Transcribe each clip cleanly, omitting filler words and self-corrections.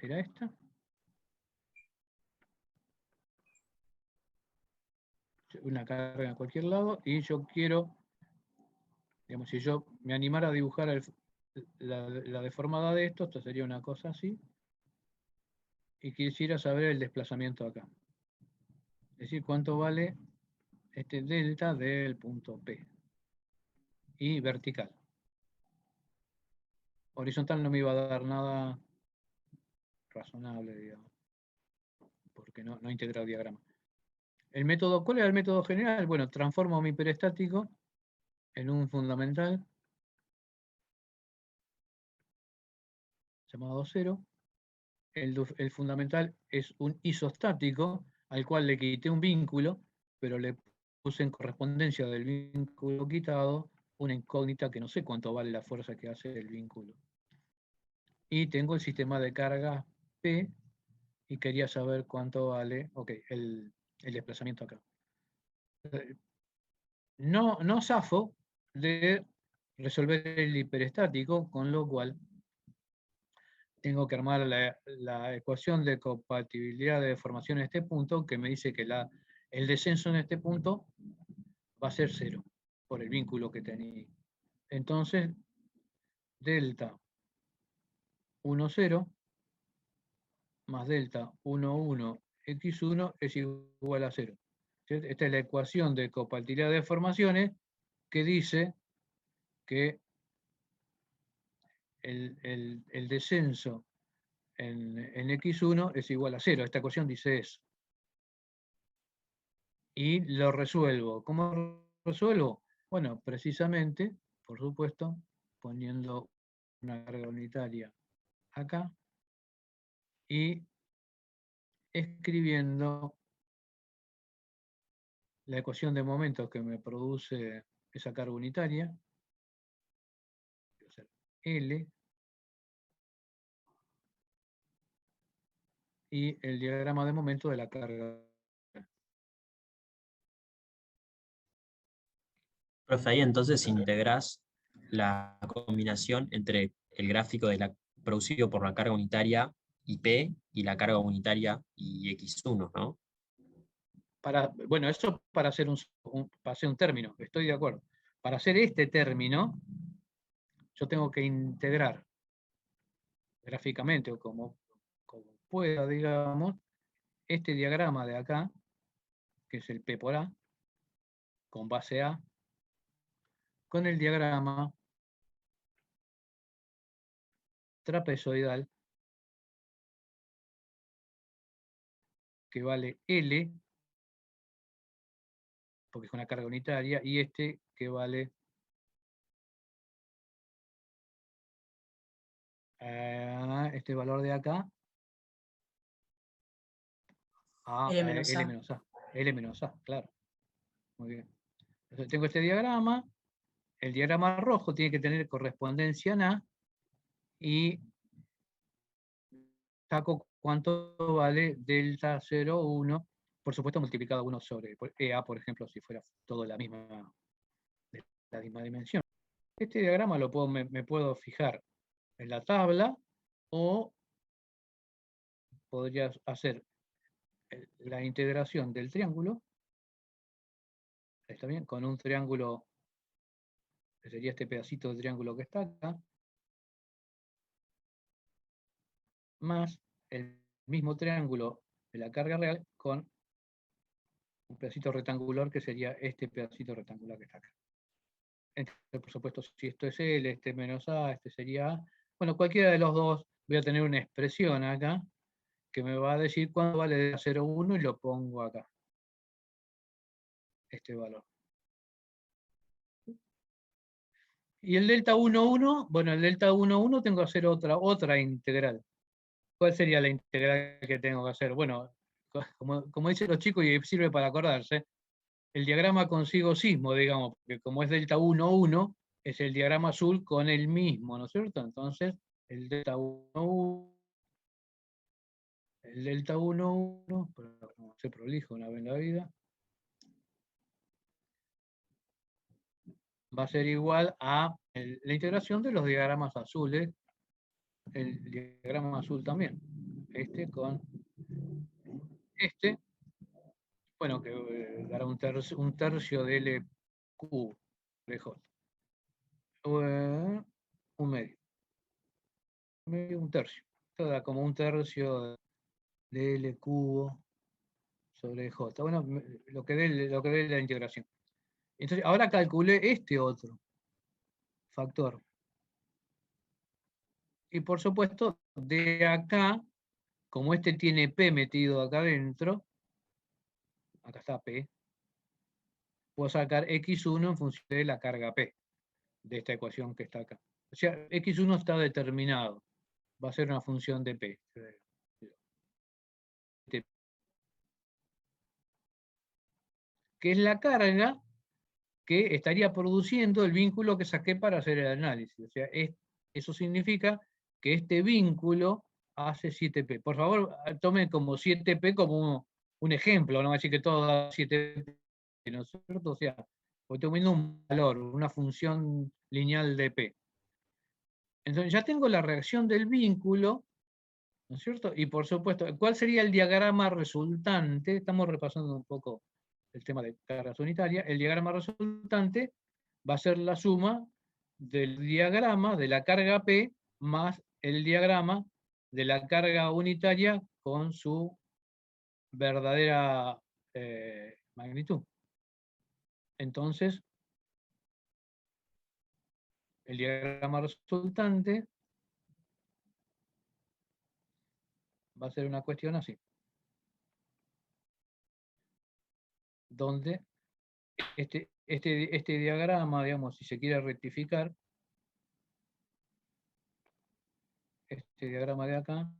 era esta. Una carga en cualquier lado, y yo quiero, digamos, si yo me animara a dibujar la deformada de esto sería una cosa así, y quisiera saber el desplazamiento acá. Es decir, cuánto vale este delta del punto P. Y vertical. Horizontal no me iba a dar nada razonable, digamos, porque no integra el diagrama. El método, ¿cuál era el método general? Bueno, transformo mi perestático en un fundamental llamado 0. El fundamental es un isostático al cual le quité un vínculo, pero le puse en correspondencia del vínculo quitado una incógnita que no sé cuánto vale la fuerza que hace el vínculo. Y tengo el sistema de carga P, y quería saber cuánto vale el desplazamiento acá. No zafo de resolver el hiperestático, con lo cual tengo que armar la ecuación de compatibilidad de deformación en este punto, que me dice que el descenso en este punto va a ser 0, por el vínculo que tenía. Entonces, delta 1, 0, más delta 1, 1, x1 es igual a 0. Esta es la ecuación de compatibilidad de deformaciones que dice que el descenso en x1 es igual a 0. Esta ecuación dice eso. Y lo resuelvo. ¿Cómo resuelvo? Bueno, precisamente, por supuesto, poniendo una carga unitaria acá y escribiendo la ecuación de momentos que me produce esa carga unitaria, L, y el diagrama de momento de la carga. Profe, ahí entonces integrás la combinación entre el gráfico producido por la carga unitaria IP y la carga unitaria y X1, ¿no? Bueno, eso para hacer un término, estoy de acuerdo. Para hacer este término, yo tengo que integrar gráficamente, o como pueda, digamos, este diagrama de acá, que es el P por A, con base A, con el diagrama trapezoidal, que vale L, porque es una carga unitaria, y este que vale este valor de acá, L menos A. L menos A, claro. Muy bien. Entonces tengo este diagrama. El diagrama rojo tiene que tener correspondencia en A, y saco cuánto vale delta 0, 1, por supuesto multiplicado 1 sobre EA, por ejemplo, si fuera todo de la misma dimensión. Este diagrama me puedo fijar en la tabla, o podría hacer la integración del triángulo, ¿está bien? Con un triángulo, que sería este pedacito de triángulo que está acá, más el mismo triángulo de la carga real con un pedacito rectangular, que sería este pedacito rectangular que está acá. Entonces, por supuesto, si esto es L, este menos A, este sería A. Bueno, cualquiera de los dos, voy a tener una expresión acá que me va a decir cuánto vale de 0,1, y lo pongo acá, este valor. Y el delta 1,1, bueno, el delta 1,1 tengo que hacer otra integral. ¿Cuál sería la integral que tengo que hacer? Bueno, como dicen los chicos, y sirve para acordarse, el diagrama consigo sismo, digamos, porque como es delta 1,1, es el diagrama azul con el mismo, ¿no es cierto? Entonces, el delta 1,1, el delta 1,1, no se prolijo una vez en la vida, va a ser igual a la integración de los diagramas azules, el diagrama azul también. este con este, bueno, que dará un tercio de L cubo de J. Un medio. Un tercio. Esto da como un tercio de L cubo sobre J. Bueno, lo que dé la integración. Entonces, ahora calculé este otro factor. Y por supuesto, de acá, como este tiene P metido acá adentro, acá está P, puedo sacar X1 en función de la carga P, de esta ecuación que está acá. O sea, X1 está determinado, va a ser una función de P. Que es la carga que estaría produciendo el vínculo que saqué para hacer el análisis. O sea, eso significa que este vínculo hace 7P. Por favor, tome como 7P como un ejemplo, no va a decir que todo da 7P, ¿no es cierto? O sea, voy tomando un valor, una función lineal de P. Entonces ya tengo la reacción del vínculo, ¿no es cierto? Y por supuesto, ¿cuál sería el diagrama resultante? Estamos repasando un poco el tema de cargas unitarias. El diagrama resultante va a ser la suma del diagrama de la carga P más el diagrama de la carga unitaria con su verdadera magnitud. Entonces, el diagrama resultante va a ser una cuestión así, donde este diagrama, digamos, si se quiere rectificar, este diagrama de acá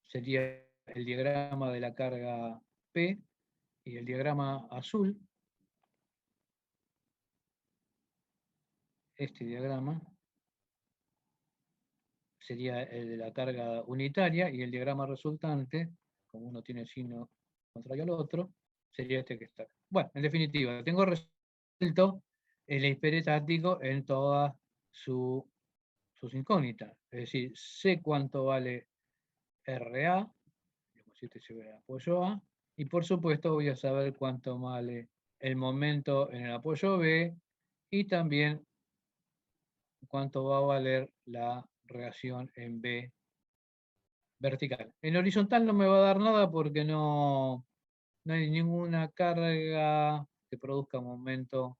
sería el diagrama de la carga P, y el diagrama azul, este diagrama, sería el de la carga unitaria, y el diagrama resultante, como uno tiene signo contrario al otro, sería este que está acá. Bueno, en definitiva, tengo resuelto el hiperestático en todas sus incógnitas. Es decir, sé cuánto vale RA, si este se ve el apoyo A, y por supuesto voy a saber cuánto vale el momento en el apoyo B, y también cuánto va a valer la reacción en B vertical. En horizontal no me va a dar nada porque no hay ninguna carga que produzca momento,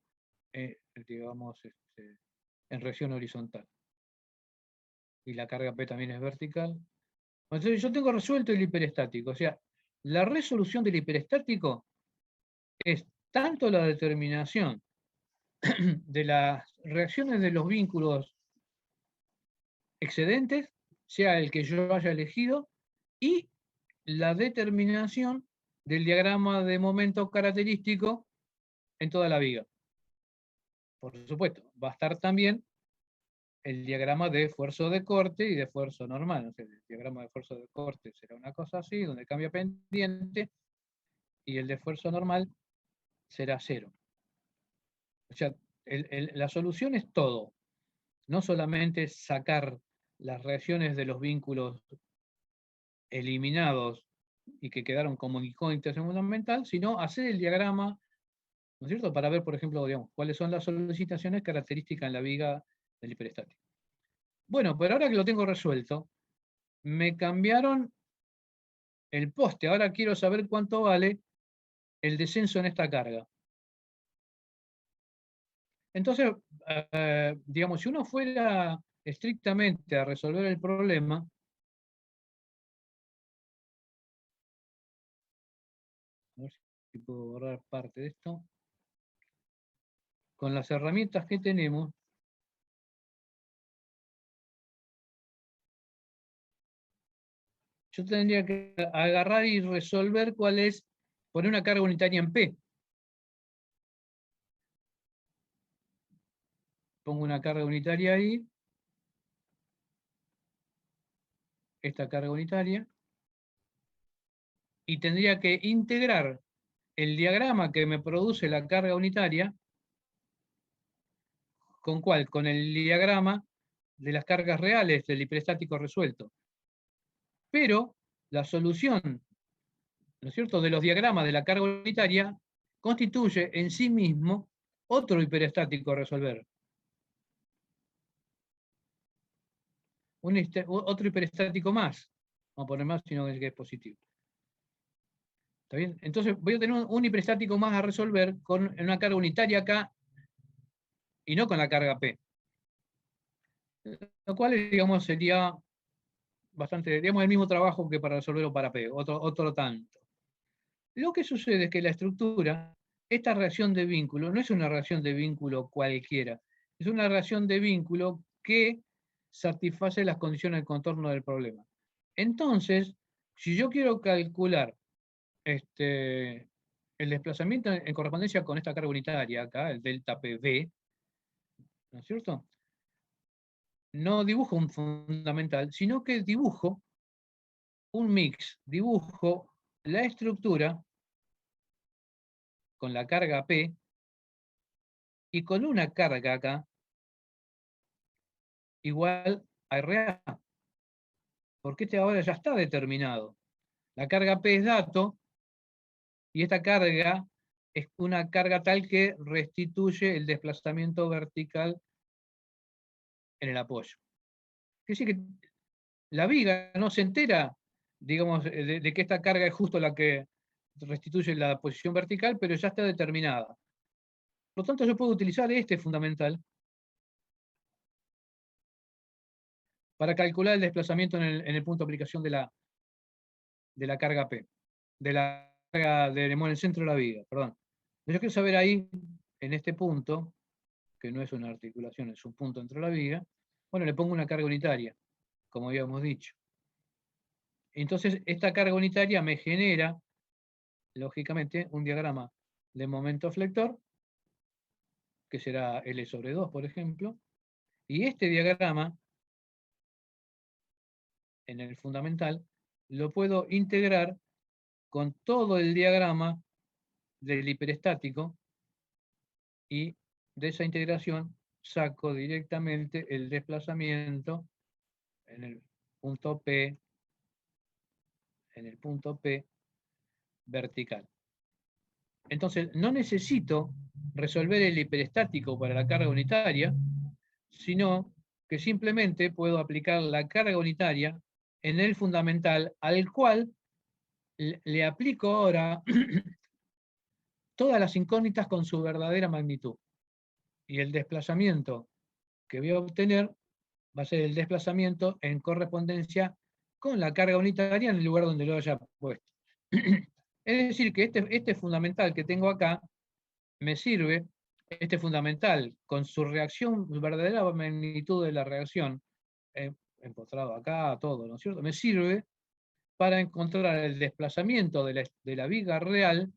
digamos, en reacción horizontal. Y la carga P también es vertical. Entonces yo tengo resuelto el hiperestático. O sea, la resolución del hiperestático es tanto la determinación de las reacciones de los vínculos excedentes, sea el que yo haya elegido, y la determinación del diagrama de momento característico en toda la viga. Por supuesto, va a estar también el diagrama de esfuerzo de corte y de esfuerzo normal. O sea, el diagrama de esfuerzo de corte será una cosa así, donde cambia pendiente, y el de esfuerzo normal será 0. O sea, la solución es todo. No solamente sacar las reacciones de los vínculos eliminados y que quedaron como incógnitas en fundamental, sino hacer el diagrama, ¿no es cierto?, para ver, por ejemplo, digamos, cuáles son las solicitaciones características en la viga del hiperestático. Bueno, pero ahora que lo tengo resuelto, me cambiaron el poste. Ahora quiero saber cuánto vale el descenso en esta carga. Entonces, digamos, si uno fuera estrictamente a resolver el problema, a ver si puedo borrar parte de esto, con las herramientas que tenemos, yo tendría que agarrar y resolver cuál es, poner una carga unitaria en P. Pongo una carga unitaria ahí, esta carga unitaria, y tendría que integrar el diagrama que me produce la carga unitaria, ¿con cuál? Con el diagrama de las cargas reales del hiperestático resuelto. Pero la solución, ¿no es cierto?, de los diagramas de la carga unitaria constituye en sí mismo otro hiperestático a resolver. Otro hiperestático más. Vamos a poner más, sino que es positivo. ¿Está bien? Entonces voy a tener un hiperestático más a resolver con una carga unitaria acá y no con la carga P. Lo cual, digamos, sería bastante, digamos, el mismo trabajo que para resolverlo para P, otro tanto. Lo que sucede es que la estructura, esta reacción de vínculo, no es una reacción de vínculo cualquiera, es una reacción de vínculo que satisface las condiciones del contorno del problema. Entonces, si yo quiero calcular el desplazamiento en correspondencia con esta carga unitaria acá, el delta PV, ¿no es cierto? No dibujo un fundamental, sino que dibujo un mix, dibujo la estructura con la carga P y con una carga acá igual a RA, porque este ahora ya está determinado. La carga P es dato y esta carga es una carga tal que restituye el desplazamiento vertical en el apoyo. Quiere decir que la viga no se entera, digamos, de que esta carga es justo la que restituye la posición vertical, pero ya está determinada. Por lo tanto, yo puedo utilizar este fundamental para calcular el desplazamiento en el punto de aplicación de la carga P, de la carga en el centro de la viga, perdón. Yo quiero saber ahí, en este punto, que no es una articulación, es un punto entre la viga, bueno, le pongo una carga unitaria, como habíamos dicho. Entonces, esta carga unitaria me genera, lógicamente, un diagrama de momento flector, que será L sobre 2, por ejemplo, y este diagrama, en el fundamental, lo puedo integrar con todo el diagrama del hiperestático, y de esa integración saco directamente el desplazamiento en el punto P, vertical. Entonces, no necesito resolver el hiperestático para la carga unitaria, sino que simplemente puedo aplicar la carga unitaria en el fundamental, al cual le aplico ahora todas las incógnitas con su verdadera magnitud. Y el desplazamiento que voy a obtener va a ser el desplazamiento en correspondencia con la carga unitaria en el lugar donde lo haya puesto. Es decir, que este fundamental que tengo acá me sirve, este fundamental, con su reacción, verdadera magnitud de la reacción, encontrado acá, todo, ¿no es cierto? Me sirve para encontrar el desplazamiento de la viga real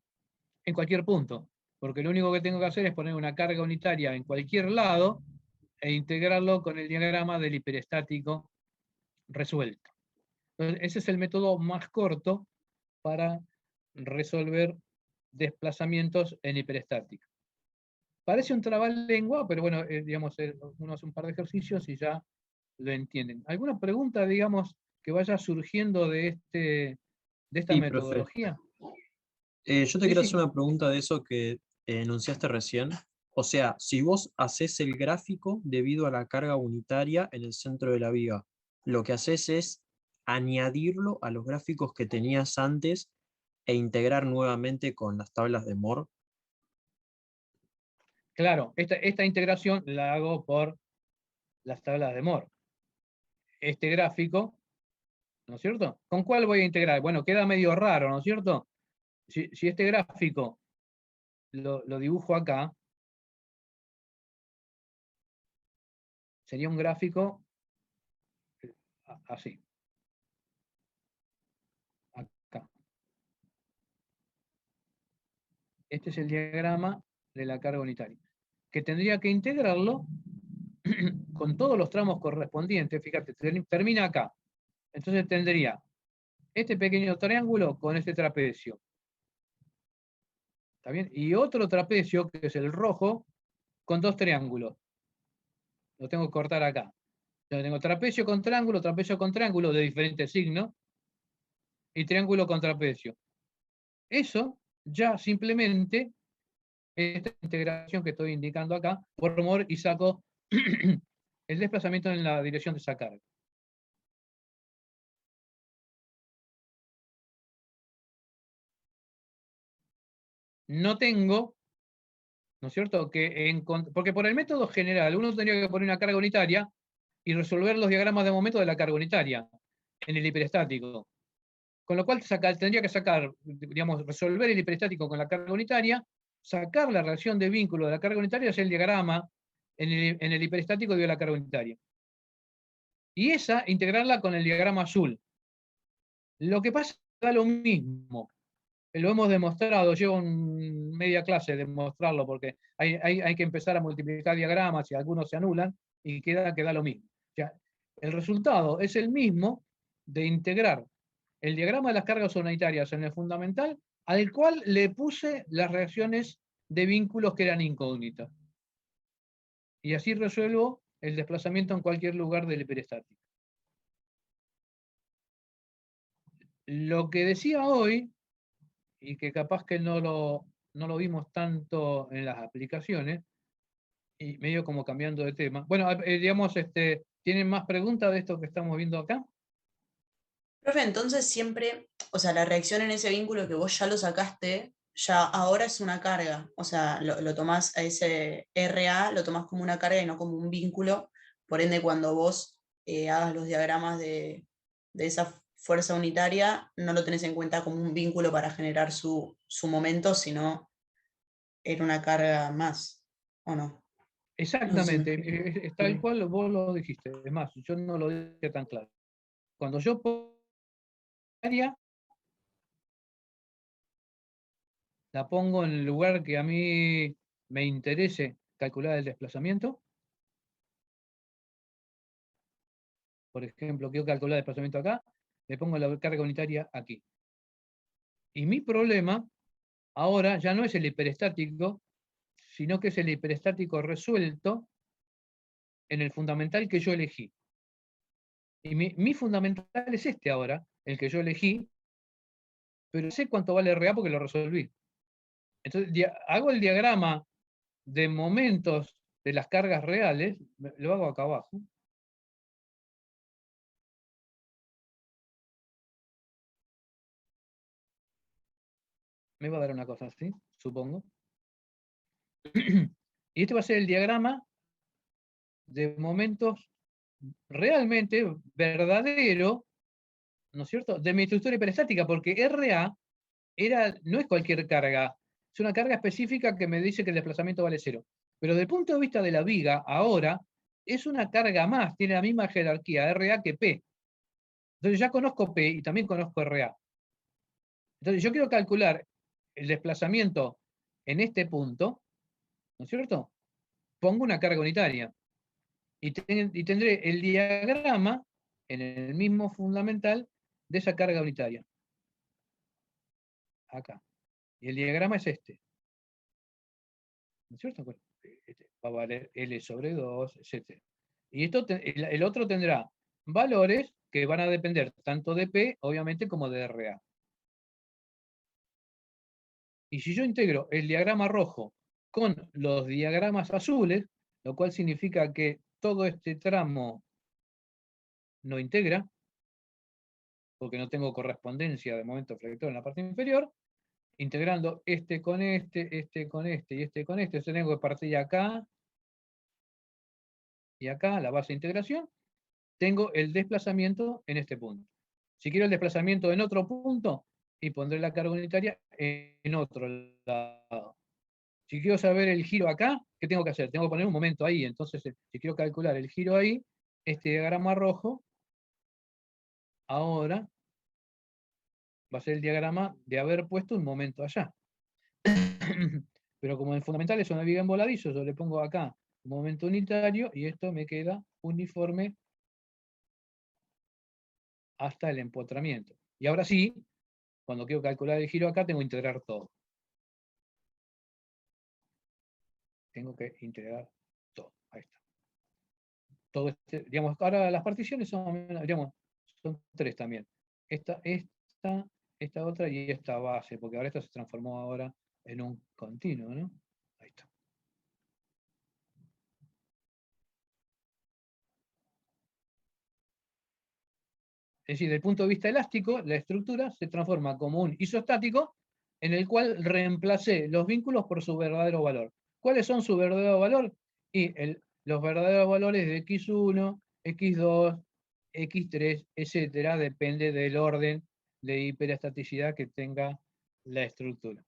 en cualquier punto, porque lo único que tengo que hacer es poner una carga unitaria en cualquier lado e integrarlo con el diagrama del hiperestático resuelto. Entonces, ese es el método más corto para resolver desplazamientos en hiperestática. Parece un trabalengua, pero bueno, digamos, uno hace un par de ejercicios y ya lo entienden. ¿Alguna pregunta, digamos, que vaya surgiendo de esta Sí, profe. metodología? Yo te Sí, quiero sí. hacer una pregunta de eso que enunciaste recién. O sea, si vos haces el gráfico debido a la carga unitaria en el centro de la viga, lo que haces es añadirlo a los gráficos que tenías antes e integrar nuevamente con las tablas de Moore. Claro, esta integración la hago por las tablas de Moore. Este gráfico, ¿no es cierto? ¿Con cuál voy a integrar? Bueno, queda medio raro, ¿no es cierto? Si este gráfico lo dibujo acá, sería un gráfico así. Acá. Este es el diagrama de la carga unitaria, que tendría que integrarlo con todos los tramos correspondientes. Fíjate, termina acá. Entonces tendría este pequeño triángulo con este trapecio. ¿Está bien? Y otro trapecio, que es el rojo, con dos triángulos. Lo tengo que cortar acá. Yo tengo trapecio con triángulo de diferentes signos. y triángulo contrapecio. Eso ya simplemente, esta integración que estoy indicando acá, por rumor y saco el desplazamiento en la dirección de esa carga. No tengo, ¿no es cierto? Porque por el método general uno tendría que poner una carga unitaria y resolver los diagramas de momento de la carga unitaria en el hiperestático. Con lo cual tendría que sacar, digamos, resolver el hiperestático con la carga unitaria, sacar la relación de vínculo de la carga unitaria, hacer el diagrama en el hiperestático de la carga unitaria. Y esa, integrarla con el diagrama azul. Lo que pasa es que da lo mismo. Lo hemos demostrado, llevo media clase de demostrarlo, porque hay que empezar a multiplicar diagramas y algunos se anulan y queda lo mismo. O sea, el resultado es el mismo de integrar el diagrama de las cargas unitarias en el fundamental, al cual le puse las reacciones de vínculos que eran incógnitas. Y así resuelvo el desplazamiento en cualquier lugar del hiperestático. Lo que decía hoy, y que capaz que no lo vimos tanto en las aplicaciones, y medio como cambiando de tema. Bueno, digamos, ¿tienen más preguntas de esto que estamos viendo acá? Profe, entonces siempre, o sea, la reacción en ese vínculo que vos ya lo sacaste, ya ahora es una carga. O sea, lo tomás a ese RA, lo tomás como una carga y no como un vínculo. Por ende, cuando vos hagas los diagramas de esa fuerza unitaria, no lo tenés en cuenta como un vínculo para generar su momento, sino en una carga más, ¿o no? No sé si me Exactamente, explico. es tal cual vos lo dijiste. Es más, yo no lo dije tan claro. Cuando yo pongo área, la pongo en el lugar que a mí me interese calcular el desplazamiento. Por ejemplo, quiero calcular el desplazamiento acá, le pongo la carga unitaria aquí. Y mi problema ahora ya no es el hiperestático, sino que es el hiperestático resuelto en el fundamental que yo elegí. Y mi fundamental es este ahora, el que yo elegí, pero sé cuánto vale RA porque lo resolví. Entonces, hago el diagrama de momentos de las cargas reales, lo hago acá abajo. Me va a dar una cosa así, supongo. Y este va a ser el diagrama de momentos realmente verdadero, ¿no es cierto?, de mi estructura hiperestática, porque RA no es cualquier carga, es una carga específica que me dice que el desplazamiento vale 0. Pero desde el punto de vista de la viga, ahora, es una carga más, tiene la misma jerarquía RA que P. Entonces ya conozco P y también conozco RA. Entonces yo quiero calcular el desplazamiento en este punto, ¿no es cierto? Pongo una carga unitaria. Y tendré el diagrama en el mismo fundamental de esa carga unitaria. Acá. Y el diagrama es este. ¿No es cierto? Bueno, va a valer L sobre 2, etc. Y el otro tendrá valores que van a depender tanto de P, obviamente, como de RA. Y si yo integro el diagrama rojo con los diagramas azules, lo cual significa que todo este tramo no integra, porque no tengo correspondencia de momento flector en la parte inferior, integrando este con este con este y este con este, yo tengo que partir acá y acá, la base de integración, tengo el desplazamiento en este punto. Si quiero el desplazamiento en otro punto, y pondré la carga unitaria en otro lado. Si quiero saber el giro acá, ¿qué tengo que hacer? Tengo que poner un momento ahí. Entonces, si quiero calcular el giro ahí, este diagrama rojo, ahora va a ser el diagrama de haber puesto un momento allá. Pero como en fundamental es una viga en voladizo, yo le pongo acá un momento unitario y esto me queda uniforme hasta el empotramiento. Y ahora sí, cuando quiero calcular el giro acá, tengo que integrar todo. Tengo que integrar todo. Ahí está. Todo digamos, ahora las particiones son, digamos, son 3 también. Esta esta otra y esta base, porque ahora esto se transformó ahora en un continuo, ¿no? Ahí está. Es decir, desde el punto de vista elástico, la estructura se transforma como un isostático en el cual reemplacé los vínculos por su verdadero valor. ¿Cuáles son su verdadero valor? Y los verdaderos valores de x1, x2, x3, etcétera, depende del orden de hiperestaticidad que tenga la estructura.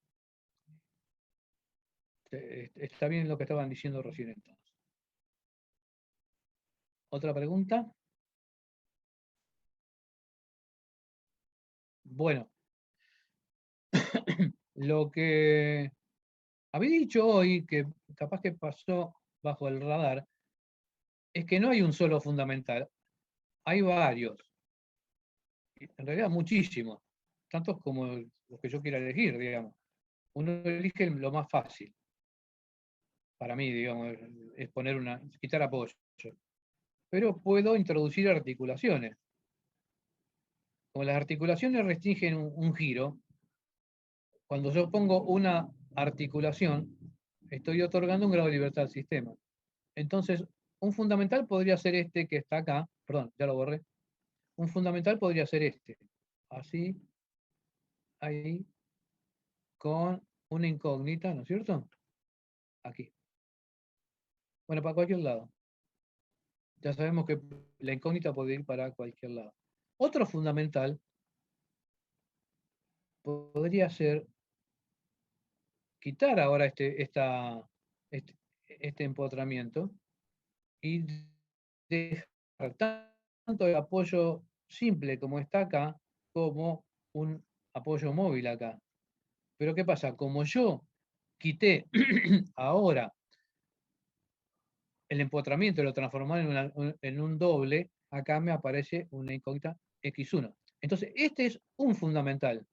Está bien lo que estaban diciendo recién entonces. ¿Otra pregunta? Bueno, lo que había dicho hoy, que capaz que pasó bajo el radar, es que no hay un solo fundamental, hay varios. En realidad muchísimos, tantos como los que yo quiera elegir, digamos. Uno elige lo más fácil. Para mí, digamos, es quitar apoyo. Pero puedo introducir articulaciones. Como las articulaciones restringen un giro, cuando yo pongo una articulación, estoy otorgando un grado de libertad al sistema. Entonces, un fundamental podría ser este que está acá, perdón, ya lo borré. Un fundamental podría ser este, así, ahí, con una incógnita, ¿no es cierto? Aquí. Bueno, para cualquier lado. Ya sabemos que la incógnita puede ir para cualquier lado. Otro fundamental podría ser quitar ahora este empotramiento y dejar tanto el apoyo simple como está acá, como un apoyo móvil acá. Pero ¿qué pasa? Como yo quité ahora el empotramiento, lo transformé en un doble, acá me aparece una incógnita x1. Entonces, este es un fundamental.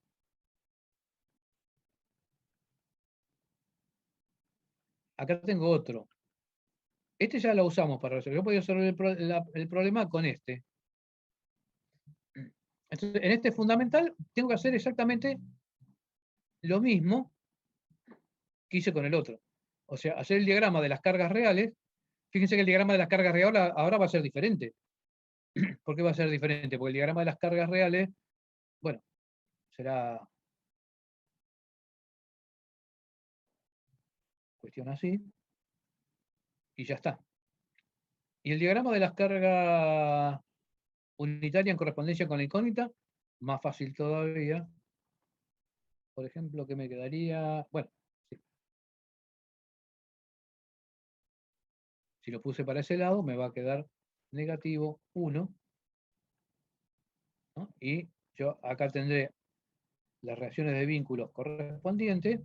Acá tengo otro. Este ya lo usamos para resolver. Yo podía resolver el problema con este. Entonces, en este fundamental tengo que hacer exactamente lo mismo que hice con el otro. O sea, hacer el diagrama de las cargas reales. Fíjense que el diagrama de las cargas reales ahora va a ser diferente. ¿Por qué va a ser diferente? Porque el diagrama de las cargas reales, bueno, será cuestión así, y ya está. Y el diagrama de las cargas unitarias en correspondencia con la incógnita, más fácil todavía. Por ejemplo, ¿qué me quedaría? Bueno, sí. Si lo puse para ese lado, me va a quedar negativo 1. ¿No? Y yo acá tendré las reacciones de vínculos correspondientes.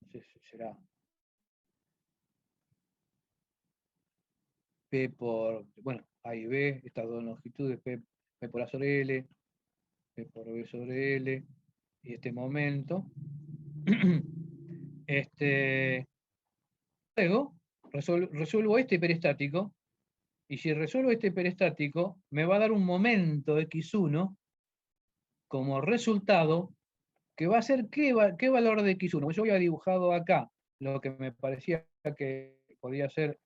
Entonces será P por, bueno, A y B, estas dos longitudes, P por A sobre L, P por B sobre L, y este momento. Luego resuelvo este hiperestático, y si resuelvo este hiperestático, me va a dar un momento x1 como resultado, que va a ser ¿qué valor de x1? Yo había dibujado acá lo que me parecía que podía ser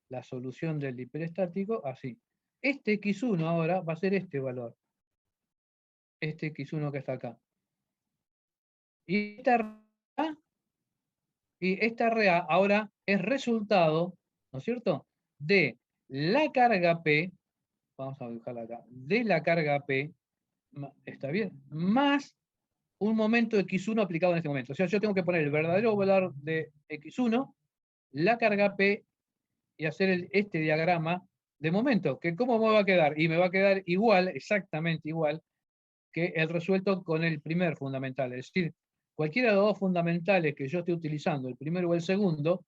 la solución del hiperestático, así. Este x1 ahora va a ser este valor. Este x1 que está acá. Y esta RA ahora es resultado, ¿no es cierto?, de la carga P, vamos a dibujarla acá, de la carga P, ¿está bien?, más un momento x1 aplicado en este momento. O sea, yo tengo que poner el verdadero valor de x1, la carga P, y hacer este diagrama de momento, que ¿cómo me va a quedar? Y me va a quedar igual, exactamente igual, que el resuelto con el primer fundamental. Es decir, cualquiera de los dos fundamentales que yo esté utilizando, el primero o el segundo,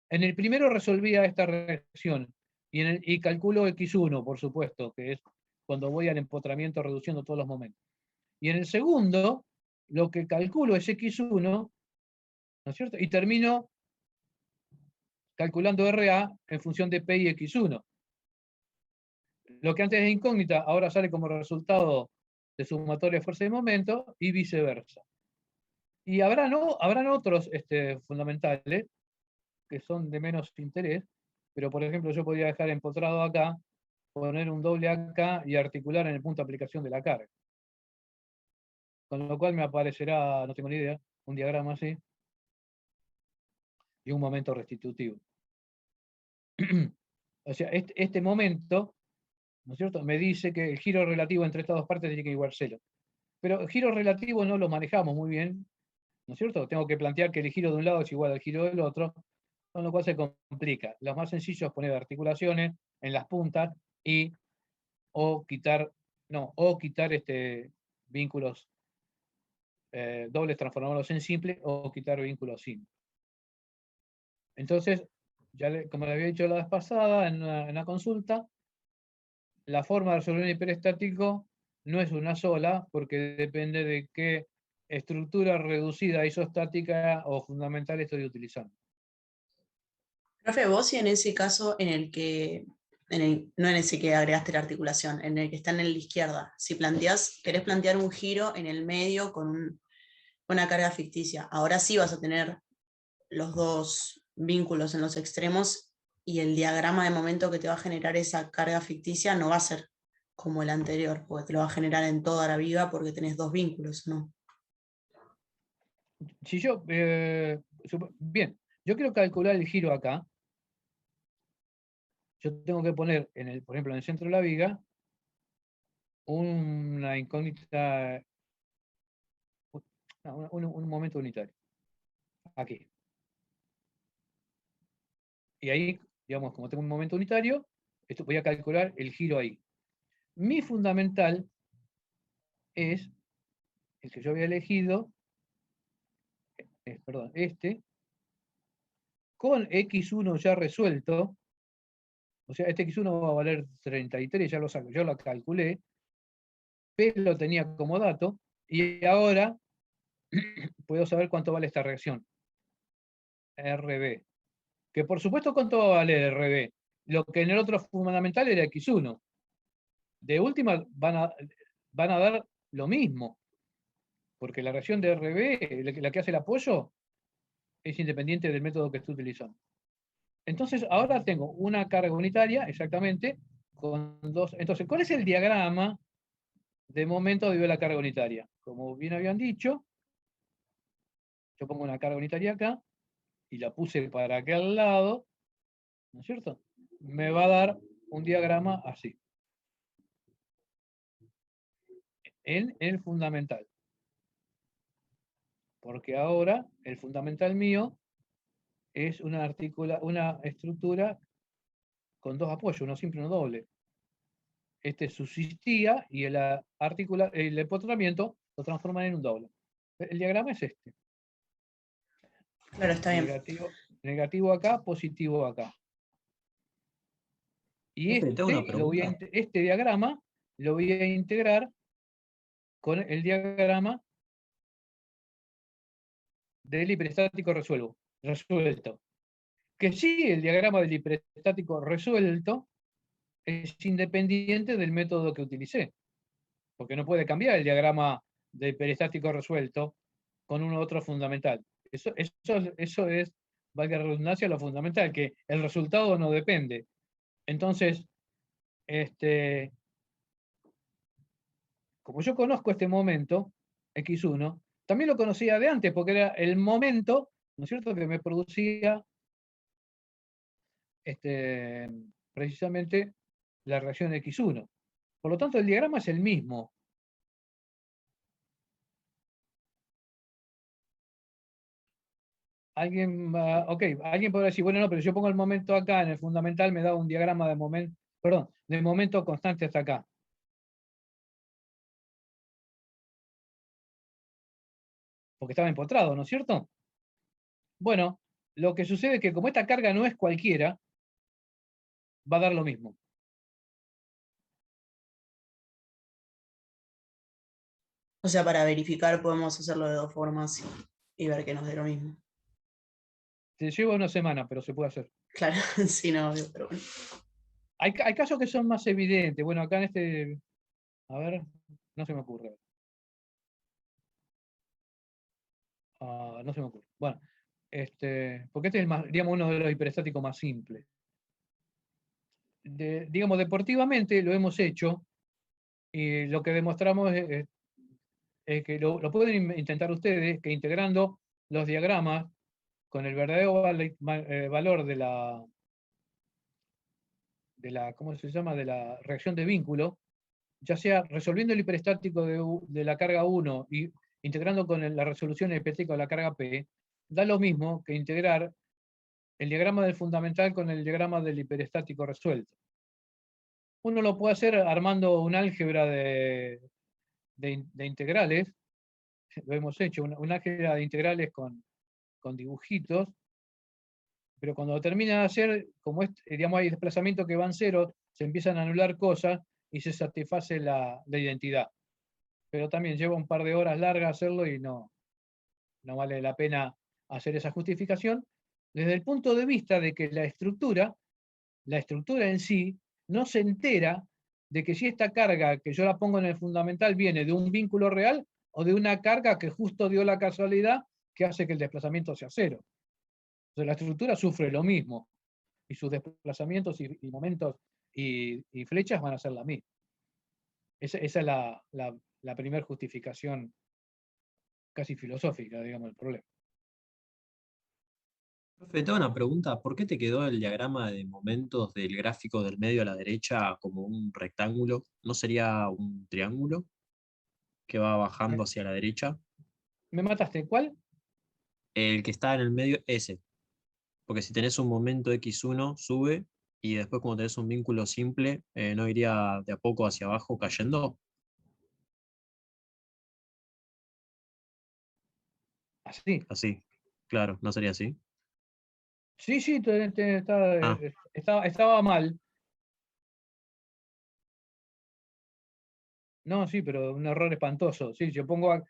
en el primero resolvía esta reacción y calculo x1, por supuesto, que es cuando voy al empotramiento reduciendo todos los momentos. Y en el segundo, lo que calculo es x1, ¿no es cierto? Y termino calculando RA en función de P y x1. Lo que antes es incógnita, ahora sale como resultado de sumatoria de fuerza y momento, y viceversa. Y habrán otros fundamentales que son de menos interés, pero por ejemplo yo podría dejar empotrado acá, poner un doble acá y articular en el punto de aplicación de la carga. Con lo cual me aparecerá, no tengo ni idea, un diagrama así, y un momento restitutivo. O sea, este momento, ¿no es cierto?, me dice que el giro relativo entre estas dos partes tiene que igual 0. Pero el giro relativo no lo manejamos muy bien, ¿no es cierto? Tengo que plantear que el giro de un lado es igual al giro del otro, con lo cual se complica. Lo más sencillo es poner articulaciones en las puntas o quitar vínculos dobles, transformarlos en simples o quitar vínculos simples. Entonces, como le había dicho la vez pasada en la consulta, la forma de resolver un hiperestático no es una sola, porque depende de qué estructura reducida isostática o fundamental estoy utilizando. Profe, vos y en ese caso no en ese que agregaste la articulación, en el que está en la izquierda, si querés plantear un giro en el medio con una carga ficticia, ahora sí vas a tener los dos vínculos en los extremos y el diagrama de momento que te va a generar esa carga ficticia no va a ser como el anterior, porque te lo va a generar en toda la viga porque tenés dos vínculos, ¿no? Si yo, bien, yo quiero calcular el giro acá, yo tengo que poner, por ejemplo, en el centro de la viga, una incógnita, un momento unitario, aquí. Y ahí, digamos, como tengo un momento unitario, voy a calcular el giro ahí. Mi fundamental es el que yo había elegido, perdón, con x1 ya resuelto, o sea, este x1 va a valer 33, ya lo saco, yo lo calculé, P lo tenía como dato, y ahora puedo saber cuánto vale esta reacción, RB. Que por supuesto, ¿cuánto va a valer RB? Lo que en el otro fundamental era x1. De última van a dar lo mismo, porque la reacción de RB, la que hace el apoyo, es independiente del método que estoy utilizando. Entonces, ahora tengo una carga unitaria, exactamente, con dos. Entonces, ¿cuál es el diagrama de momento de la carga unitaria? Como bien habían dicho, yo pongo una carga unitaria acá, y la puse para aquel lado, ¿no es cierto? Me va a dar un diagrama así. En el fundamental. Porque ahora el fundamental mío es una estructura con dos apoyos, uno simple y uno doble. Este subsistía y el empotramiento lo transforman en un doble. El diagrama es este. Claro, está bien. Negativo acá, positivo acá. Y este diagrama lo voy a integrar con el diagrama del hiperestático resuelto. Que sí, el diagrama del hiperestático resuelto es independiente del método que utilicé, porque no puede cambiar el diagrama del hiperestático resuelto con uno otro fundamental. Eso es, valga la redundancia, lo fundamental, que el resultado no depende. Entonces, como yo conozco este momento, x1, también lo conocía de antes, porque era el momento, ¿no es cierto?, que me producía precisamente la reacción x1. Por lo tanto, el diagrama es el mismo. Alguien podrá decir, bueno, no, pero si yo pongo el momento acá en el fundamental, me da un diagrama de momento constante hasta acá. Porque estaba empotrado, ¿no es cierto? Bueno, lo que sucede es que como esta carga no es cualquiera, va a dar lo mismo. O sea, para verificar podemos hacerlo de dos formas y ver que nos dé lo mismo. Te lleva una semana, pero se puede hacer. Claro, sí, no, pero bueno. Hay casos que son más evidentes. Bueno, acá en a ver, No se me ocurre. No se me ocurre. Bueno, porque este es digamos, uno de los hiperestáticos más simples. Digamos, deportivamente lo hemos hecho y lo que demostramos es que lo pueden intentar ustedes, que integrando los diagramas con el verdadero valor de la, ¿cómo se llama?, de la reacción de vínculo, ya sea resolviendo el hiperestático de la carga 1 y integrando con la resolución hiperestática de la carga P, da lo mismo que integrar el diagrama del fundamental con el diagrama del hiperestático resuelto. Uno lo puede hacer armando un álgebra de integrales, lo hemos hecho, una álgebra de integrales con dibujitos, pero cuando termina de hacer, como digamos, hay desplazamientos que van cero, se empiezan a anular cosas y se satisface la identidad. Pero también lleva un par de horas largas hacerlo y no vale la pena hacer esa justificación, desde el punto de vista de que la estructura en sí, no se entera de que si esta carga que yo la pongo en el fundamental viene de un vínculo real o de una carga que justo dio la casualidad que hace que el desplazamiento sea cero. Entonces la estructura sufre lo mismo y sus desplazamientos y momentos y flechas van a ser la misma. Esa es la primera justificación casi filosófica, digamos, del problema. Profe, tengo una pregunta. ¿Por qué te quedó el diagrama de momentos del gráfico del medio a la derecha como un rectángulo? ¿No sería un triángulo que va bajando hacia la derecha? ¿Me mataste? ¿Cuál? El que está en el medio, ese. Porque si tenés un momento x1, sube, y después como tenés un vínculo simple, ¿no iría de a poco hacia abajo cayendo? Así. Así. Claro, ¿no sería así? Sí, Ah, estaba mal. No, sí, pero un error espantoso. Sí, yo pongo.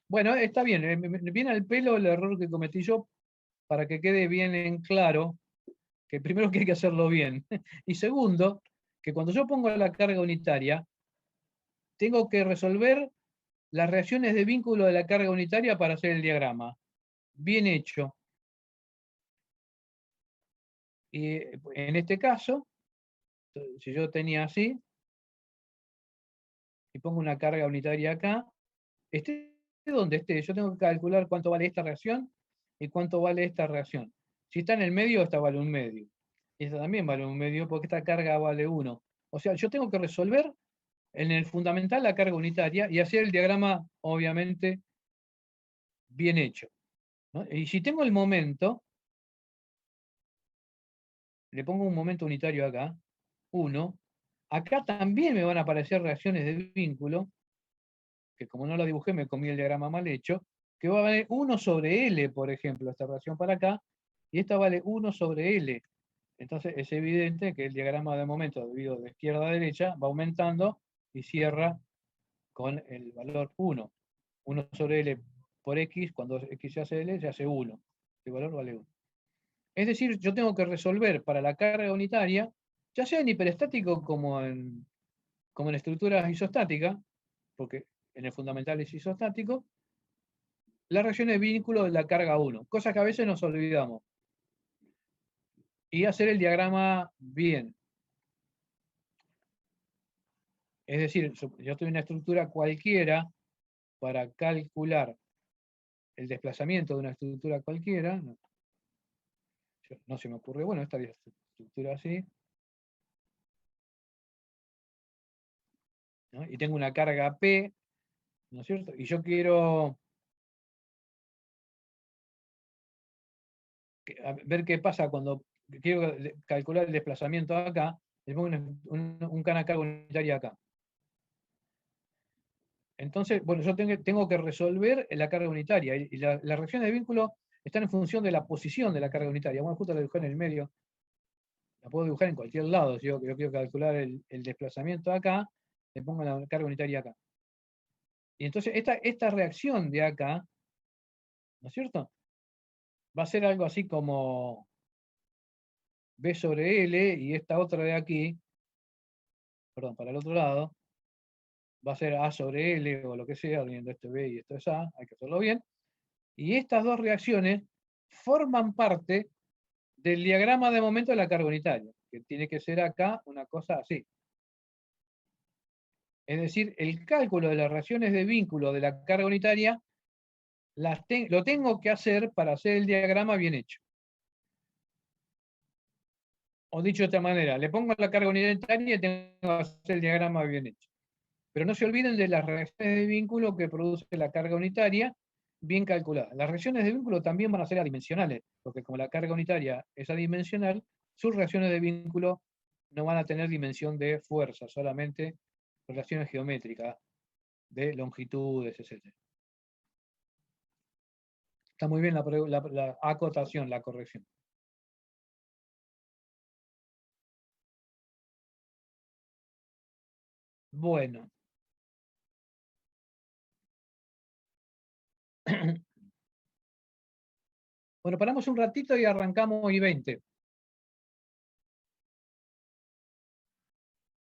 Bueno, está bien, me viene al pelo el error que cometí yo para que quede bien en claro que primero que hay que hacerlo bien. Y segundo, que cuando yo pongo la carga unitaria, tengo que resolver las reacciones de vínculo de la carga unitaria para hacer el diagrama. Bien hecho. Y en este caso, si yo tenía así, y pongo una carga unitaria acá, donde esté, yo tengo que calcular cuánto vale esta reacción y cuánto vale esta reacción. Si está en el medio, esta vale un medio. Y esta también vale un medio porque esta carga vale 1. O sea, yo tengo que resolver en el fundamental la carga unitaria y hacer el diagrama, obviamente, bien hecho, ¿no? Y si tengo el momento, le pongo un momento unitario acá, 1. Acá también me van a aparecer reacciones de vínculo, que como no lo dibujé me comí el diagrama mal hecho, que va a valer 1 sobre L, por ejemplo, esta reacción para acá, y esta vale 1 sobre L. Entonces es evidente que el diagrama de momento dividido de izquierda a derecha va aumentando y cierra con el valor 1. 1 sobre L por X, cuando X se hace L, se hace 1. El valor vale 1. Es decir, yo tengo que resolver para la carga unitaria, ya sea en hiperestático como en estructuras isostáticas, porque en el fundamental es isostático, la reacción de vínculo de la carga 1, cosas que a veces nos olvidamos. Y hacer el diagrama bien. Es decir, yo tengo una estructura cualquiera para calcular el desplazamiento de una estructura cualquiera. No se me ocurre, bueno, esta estructura así. ¿No? Y tengo una carga P, ¿no es cierto? Y yo quiero ver qué pasa cuando quiero calcular el desplazamiento acá, le pongo un carga unitaria acá. Entonces, bueno, yo tengo que resolver la carga unitaria y las reacciones de vínculo están en función de la posición de la carga unitaria. Bueno, justo la dibujé en el medio, la puedo dibujar en cualquier lado. Si yo quiero calcular el desplazamiento acá, le pongo la carga unitaria acá. Y entonces esta reacción de acá, ¿no es cierto? Va a ser algo así como B sobre L y esta otra de aquí, perdón, para el otro lado, va a ser A sobre L o lo que sea, uniendo esto es B y esto es A, hay que hacerlo bien. Y estas dos reacciones forman parte del diagrama de momento de la carga unitaria, que tiene que ser acá una cosa así. Es decir, el cálculo de las reacciones de vínculo de la carga unitaria lo tengo que hacer para hacer el diagrama bien hecho. O dicho de otra manera, le pongo la carga unitaria y tengo que hacer el diagrama bien hecho. Pero no se olviden de las reacciones de vínculo que produce la carga unitaria bien calculada. Las reacciones de vínculo también van a ser adimensionales, porque como la carga unitaria es adimensional, sus reacciones de vínculo no van a tener dimensión de fuerza, solamente relaciones geométricas de longitudes, etc. Está muy bien la acotación, la corrección. Bueno. Bueno, paramos un ratito y arrancamos I20.